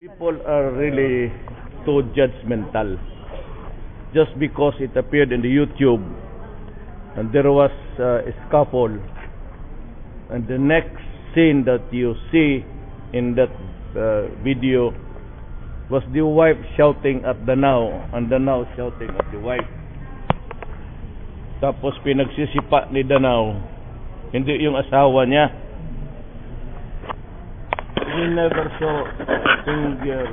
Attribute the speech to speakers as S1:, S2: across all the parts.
S1: People are really too judgmental. Just because it appeared in the YouTube and there was a scuffle, and the next scene that you see in that video was the wife shouting at the now and the now shouting at the wife. Tapos pinagsisipa ni Danao, hindi yung asawa niya. We never saw a finger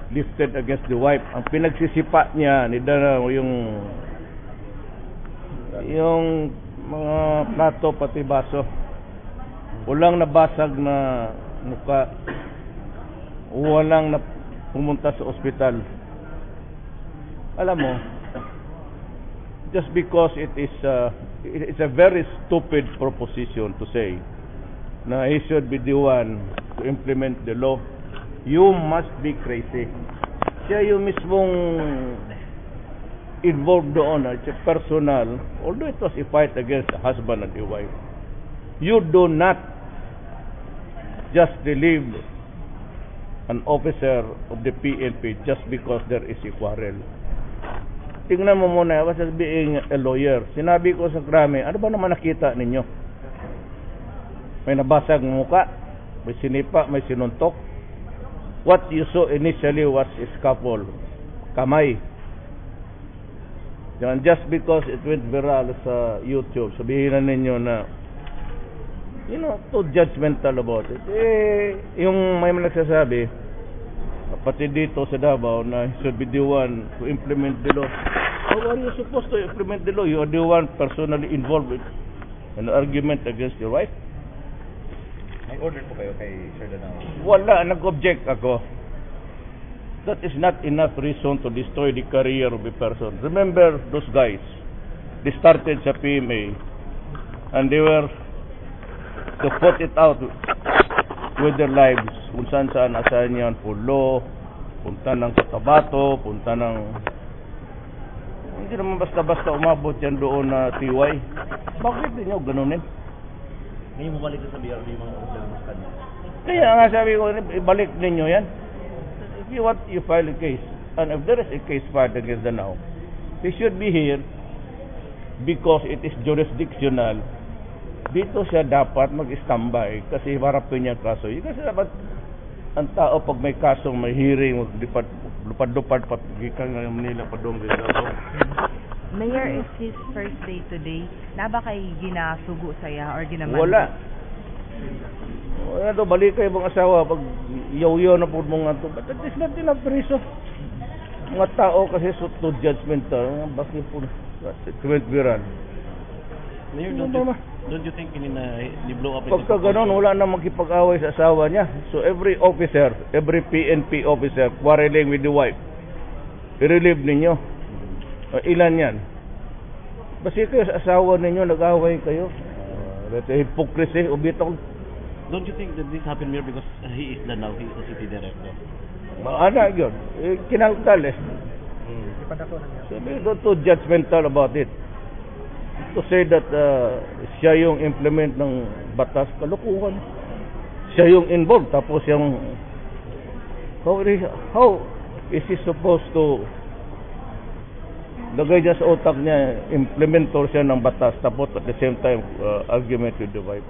S1: lifted against the wife. Ang pinagsisipa niya ni Danao yung mga plato pati baso. Walang nabasag na muka. Walang na pumunta sa ospital. Alam mo, just because it's a very stupid proposition to say na he should be the one to implement the law. You must be crazy. Siya yung mismong involved doon, it's a personal, although it was a fight against the husband and the wife. You do not just relieve an officer of the PNP just because there is a quarrel. Tingnan mo muna, I was being a lawyer. Sinabi ko sa krami, ano ba naman nakita ninyo? May nabasag muka, may sinipa, may sinuntok. What you saw initially was a scuffle, kamay. And just because it went viral sa YouTube, sabihin na ninyo na, too judgmental about it. Yung may nagsasabi, pati dito sa Davao, na he should be the one to implement the law. How are you supposed to implement the law? You are the one personally involved in an argument against your wife.
S2: May order po kayo kay Sir Danao?
S1: Wala, nag-object ako. That is not enough reason to destroy the career of a person. Remember those guys, they started sa PMA and they were to put it out with their lives, kung saan asahan yan, Pulo, punta ng Cotabato, punta ng, hindi naman basta-basta umabot yan doon na TY. Bakit din nyo ganunin?
S2: Ngayon mo balik sa BRB mga officer ng kanya.
S1: Kaya nga sabi ko, ibalik ninyo yan. If you want, you file a case. And if there is a case filed against the now, he should be here because it is jurisdictional. Dito siya dapat mag-standby kasi harapin niya kaso. Kasi dapat ang tao pag may kaso, may hearing, lupad-lupad pagikan ng Manila padong dito.
S3: Mayor, is his first day today. Na ba kay ginasugo saya or ginaman?
S1: Wala. Wala to, balik kayo mga asawa pag yaw-yaw na po mga to. But that is not enough reason. Mga tao kasi too judgmental. Bakit po, it went viral.
S2: Mayor, don't you think ni-blow up?
S1: Pagka ganon, wala na magkipag-away sa asawa niya. So every officer, every PNP officer quarreling with the wife, i-relieve ninyo. Ilan yan? Basi kayo sa asawa ninyo, nag-away kayo. That's a hypocrisy, ubitong.
S2: Don't you think that this happened here because he is now, he is the city director?
S1: Ano yun? Kinalkal eh. So they don't too judgmental about it. To say that siya yung implement ng batas, kalukuhan. Siya yung involved, tapos yung how is he supposed to lagay niya sa utak niya, implementor siya ng batas, tapos at the same time argument with the wife.